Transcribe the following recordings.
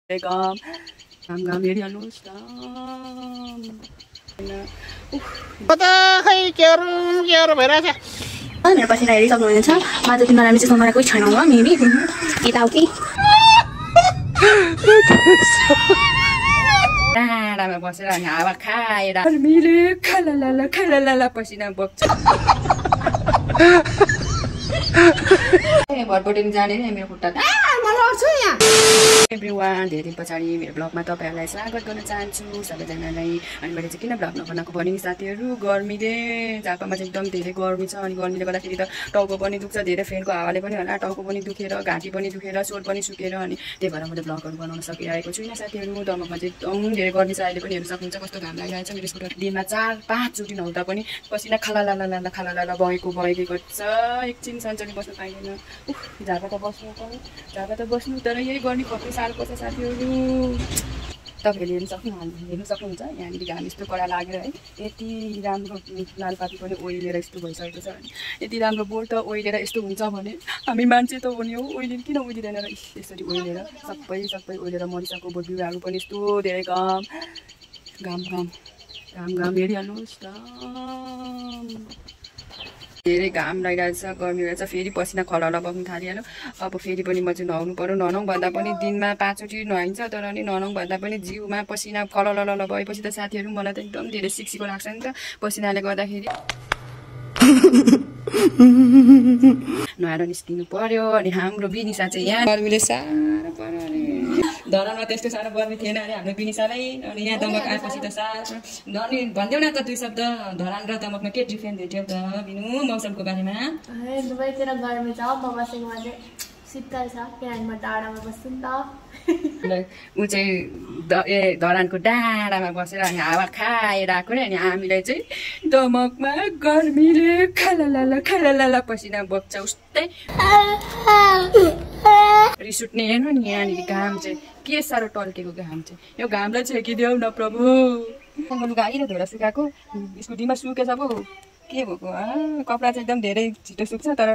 Gam, gam हेरिहाल्नुस् त कता खै केरो भइरहेछ मेरो पसिना हेरिसक्नुहुनेछ म त तिमीलाई हामी चाहिँ मलाई कोही छैन होला मेबी यताउति डाँडामा बसेर अनि हावा खाएर गर्मीले खलाला पसिना बग्छ भटभटिन जाने नि मेरो खुट्टा एभ्रिवान धेरै दिन पछाडि मेरो ब्लगमा तपाईँहरूलाई स्वागत गर्न चाहन्छु सबैजनालाई। अनि मैले चाहिँ किन ब्लग नबनाएको भने नि साथीहरू गर्मीले झापामा चाहिँ एकदम धेरै गर्मी छ अनि गर्मीले गर्दाखेरि त टाउको पनि दुख्छ धेरै फ्यानको हावाले पनि होला टाउको पनि दुखेर घाँटी पनि दुखेर स्वर पनि सुकेर अनि त्यही भएर मैले ब्लगहरू बनाउन सकिरहेको छुइनँ साथीहरू। दमकमा चाहिँ एकदम धेरै गर्मी छ अहिले पनि हेर्न सक्नुहुन्छ कस्तो घाम लागिरहेको छ मेरो स्कुटर दिनमा 4-5 चोटि नहुँदा पनि पसिना खलाला बगेकै गर्छ एकछिन सन्चनी बस्नु पाइँदैन। झापा त बस्नु तर यही गर्मी कति साल पर्छ साथीहरू तपाईँहरूले हेर्नु सक्नुहुन्छ यहाँनिर घाम यस्तो कडा लागेर है यति राम्रो लालपाती पनि ओइलेर यस्तो भइसकेको छ यति राम्रो बोर्ड त ओइलेर यस्तो हुन्छ भने हामी मान्छे त हो नि हो ओइलिन किन ओइलिँदैन र यसरी ओइलेर सबै ओइलेर मरिसक्यो बोट बिरुवाहरू पनि यस्तो धेरै घाम हेरिहाल्नुहोस् त धेरै घाम लागिरहेको छ गर्मी रहेछ फेरि पसिना खलहल बग्नु थालिहाल्यो। अब फेरि पनि म चाहिँ नुहाउनु पर्यो नुहाउँ भन्दा पनि दिनमा 5 चोटि नुहाइन्छ तर नि नुहाउँ भन्दा पनि जिउमा पसिना खलहल भएपछि त साथीहरू मलाई त एकदम धेरै सिक्सीको लाग्छ नि त पसिनाले गर्दाखेरि नुहाएर निस्किनु पर्यो। अनि हाम्रो बिनिसा चाहिँ यहाँ गर्मीले साह्रो पर्यो अरे धरानमा त्यस्तो साह्रो गर्मी थिएन अरे हाम्रो बिनिसालाई अनि यहाँ दमक आएपछि त साह्रो अनि भनिदेऊ न त 2 शब्द धरान र दमकमा के डिफ्रेन्स भेट्यौ त बिनु मौसमको बारेमा? दुवैतिर गर्मी छ म बसेकोमा चाहिँ शीतल छ किनभने म डाँडामा बस्छु नि त ऊ चाहिँ धरानको डाँडामा बसेर अनि हावा खाएर आएको रे अनि हामीलाई चाहिँ दमकमा गर्मीले खलाला पसिना बग्छ उस्तै रिस उठ्ने हेर्नु नि यहाँनिर घाम चाहिँ के साह्रो टल्केको घाम चाहिँ यो घामलाई छेकिदेऊ न प्रभु लुगा आइरह धोएर सुकाएको स्कुटीमा सुकेछ पो के भएको कपडा चाहिँ एकदम धेरै छिटो सुक्छ तर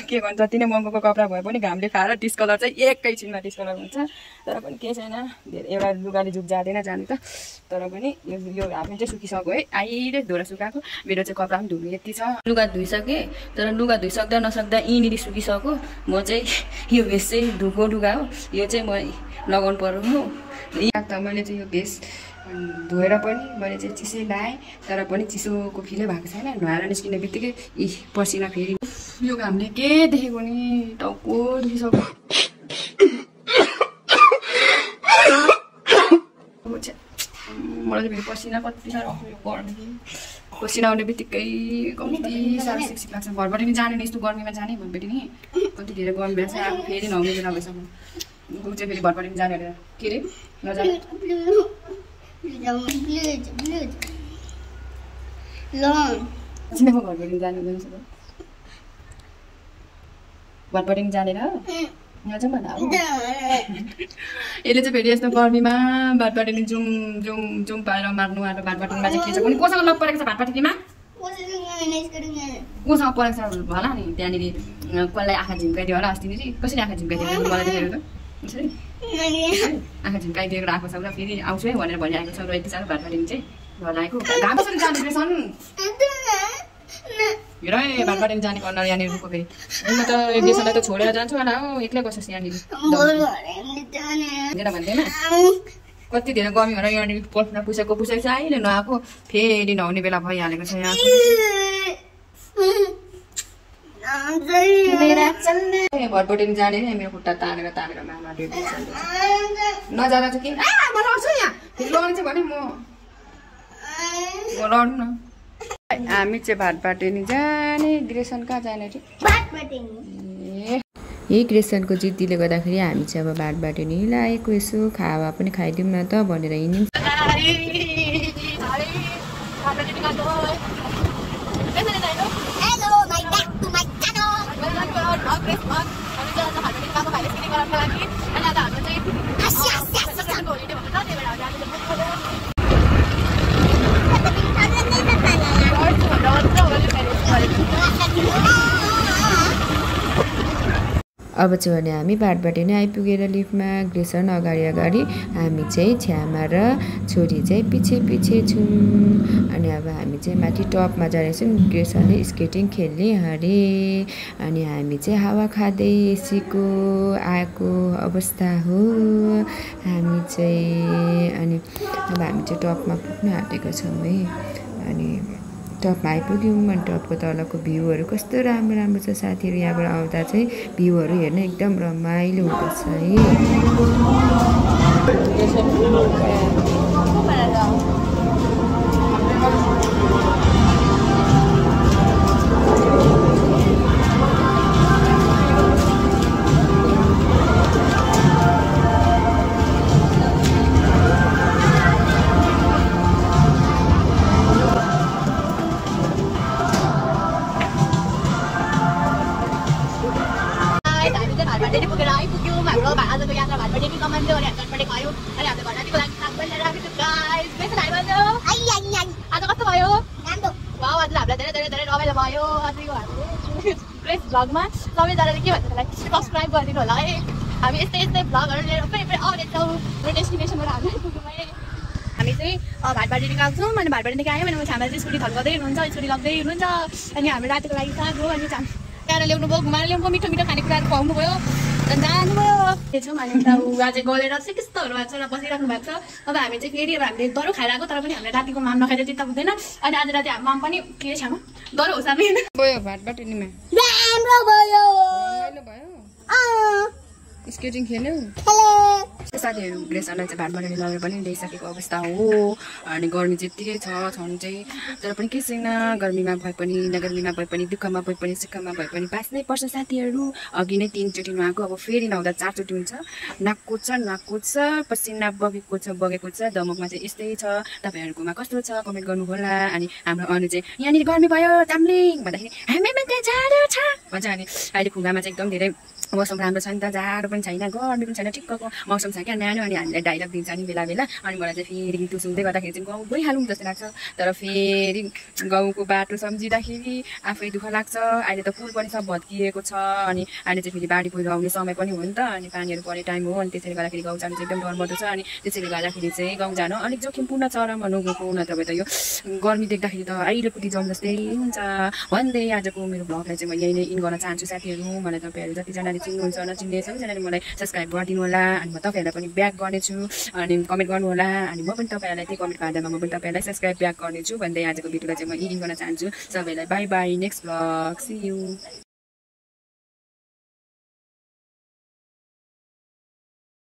के गर्नु जति नै महँगोको कपडा भए पनि घामले खाएर डिस्कलर चाहिँ एकैछिनमा डिस्कलर हुन्छ तर पनि केही छैन धेरै एउटा लुगाले जुग जाँदैन जानु त तर पनि यो हाफप्यान्ट चाहिँ सुकिसक्यो है आइले धोएर सुकाएको मेरो चाहिँ कपडा पनि धुनु यति छ लुगा धुइसकेँ तर लुगा धुइसक्दा नसक्दा यहीँनिर सुकिसक्यो म चाहिँ यो भेस्ट चाहिँ धुको लुगा हो यो चाहिँ म लगाउनु पर्यो हो यहाँ त मैले चाहिँ यो भेस्ट धोएर पनि मैले चाहिँ चिसै लाएँ तर पनि चिसोको फिलै भएको छैन नुहाएर निस्किने बित्तिकै पसिना फेरि यो घामले के देखेको नि टाउको दुखिसक्यो मलाई चाहिँ फेरि पसिना कति साह्रो गर्मी पसिना आउने बित्तिकै कति साह्रो सिक्सिक लाग्छ घरबाट नि जाने यस्तो गर्मीमा जाने भनेपछि नि कति धेरै गर्मी भएछ अब फेरि नहुने बेला भइसक्यो ऊ चाहिँ फेरि घरबाट नि जाने अरे के अरे नजाने घरबाट जाने घरबाट जानेर नजाउँ भन अब यसले चाहिँ फेरि यस्तो गर्मीमा भातपाटिनी जुम पाएर मार्नु आएर भातपाटिनीमा चाहिँ के छ कुनै कोसँग लग परेको छ भातपाटिनीमा कोसँग परेको छ होला नि त्यहाँनिर कसलाई आँखा झिम्काइदियो होला अस्तिनिर कसरी आँखा झिम्काइदियो मलाई देखेर त यसरी आँखा झिम्काइदिएको आएको छ र फेरि आउँछु है भनेर भनिआएको छ र यति साह्रो भातपाटिनी चाहिँ घर आएको घाम कसरी जाने रहेछन् हेर है भातपाटिनी जाने कर्नर यहाँनिर रुखको फेरि म त एक देशलाई त छोडेर जान्छु होला हो एक्लै बस्छस् यहाँनिर भन्दैन कति धेरै गर्मी भएर यहाँनिर पस्न पुसेको छ अहिले नआएको फेरि नहुने बेला भइहालेको छ यहाँ भटभटिन जाने नि मेरो खुट्टा तानेर मामा नजाँदा चाहिँ के म लड्छु यहाँ फेरि लड्नु चाहिँ भने म लड्नु न हामी चाहिँ भातपाटिनी जाने ग्रेसन कहाँ जाने यही ग्रेसनको जिद्दीले गर्दाखेरि हामी चाहिँ अब भातपाटिनी लागेको यसो खावा पनि खाइदिउँ न त भनेर हिँड्यौँ अब चाहिँ भने हामी बाटबाट नै आइपुगेर लिफ्टमा ग्रेसन अगाडि हामी चाहिँ छ्यामा र छोरी चाहिँ पछि छौँ। अनि अब हामी चाहिँ माथि टपमा जानेछौँ। ग्रेसनले स्केटिङ खेल्ने अरे अनि हामी चाहिँ हावा खाँदै एसीको आएको अवस्था हो हामी चाहिँ। अनि अब हामी चाहिँ टपमा पुग्न आँटेको छौँ है। अनि टपमा आइपुग्यौँ अनि टपको तलको भ्यूहरू कस्तो राम्रो छ साथीहरू। यहाँबाट आउँदा चाहिँ भ्यूहरू हेर्न एकदम रमाइलो हुँदछ भ्लगमा सबैजनाले के भन्छ त्यसलाई सब्सक्राइब गरिदिनु होला है। हामी यस्तै भ्लगहरू लिएर फेरि आउनेछौँ र डेस्टिनेसनबाट हामी आइपुग्यौँ है। हामी चाहिँ भाटबाडी गएको छौँ। अनि भाटबाडीदेखि आयौँ भने छामा चाहिँ स्कुटी थल्काउँदै हुनुहुन्छ, स्कुटी लग्दै हुनुहुन्छ। अनि हाम्रो रातिको लागि साग हो। अनि त्यहाँ ल्याउनु भयो, घुमाएर ल्याउनु मिठो खानेकुराहरू खुवाउनु भयो अनि जानुभयो। त्यो छौँ अनि उता उहाँ चाहिँ गलेर चाहिँ त्यस्तोहरू भएको छ र बसिराख्नु भएको छ। अब हामी चाहिँ फेरि हामीले दरो खाएर आएको तर पनि हामीले रातिको माम नखाएर चित्त बुझ्दैन। अनि आज राति हाम्रो माम पनि के छ्यामा दरो हो सामी भयो भाटबाटनीमा राम्रो भयो स्केटिङ खेल्यौ साथीहरू। ग्रेसनलाई चाहिँ भाटबाटनी लगेर पनि ल्याइसकेको अवस्था हो। अनि गर्मी चाहिँ यत्तिकै छ छन् चाहिँ तर पनि के छैन। गर्मीमा भए पनि नगर्मीमा भए पनि दुःखमा भए पनि सुखमा भए पनि बाँच्नै पर्छ साथीहरू। अघि नै 3 चोटि नुहाएको अब फेरि नहुँदा 4 चोटि हुन्छ। नाक कुद्छ पसिना बगेको छ। दमकमा चाहिँ यस्तै छ। तपाईँहरूकोमा कस्तो छ कमेन्ट गर्नु होला। अनि हाम्रो अनु चाहिँ यहाँनिर गर्मी भयो चाम्लिङ भन्दाखेरि हामीमा त्यहाँ जाडो छ भन्छ। अनि अहिले खुगामा चाहिँ एकदम धेरै मौसम राम्रो छ नि त, जाडो पनि छैन गर्मी पनि छैन, ठिक्कको मौसम छ क्या न्यानो। अनि हामीलाई डाइलग दिन्छ नि बेला अनि मलाई चाहिँ फेरि गीत सुन्दै गर्दाखेरि चाहिँ गाउँ गइहालौँ जस्तो लाग्छ। तर फेरि गाउँको बाटो सम्झिँदाखेरि आफै दुःख लाग्छ। अहिले त पुल पनि सब भत्किएको छ। अनि अहिले चाहिँ फेरि बाढी पहिरो आउने समय पनि हो नि त। अनि पानीहरू पर्ने टाइम हो। अनि त्यसैले गर्दाखेरि गाउँ जानु चाहिँ एकदम डरमर्दो छ। अनि त्यसैले गर्दाखेरि चाहिँ गाउँ जानु अलिक जोखिमपूर्ण छ र भनौँ गएको नत्र त यो गर्मी देख्दाखेरि त अहिले पुटी जाउँ जस्तै हुन्छ भन्दै आजको मेरो भ्लगलाई चाहिँ म यही नै इन गर्न चाहन्छु साथीहरू। मलाई तपाईँहरू जतिजनाले चिन्नुहुन्छ नचिन्ने सबैजनाले मलाई सब्सक्राइब गरिदिनु होला। अनि म तपाईँहरूलाई पनि ब्याक गर्नेछु अनि कमेन्ट गर्नु होला। अनि म पनि तपाईँहरूलाई त्यही कमेन्टको आधारमा म पनि तपाईँहरूलाई सब्सक्राइब ब्याक गर्नेछु भन्दै आजको भिडियोलाई चाहिँ म इन गर्न चाहन्छु। सबैलाई bye bye, next vlog see you.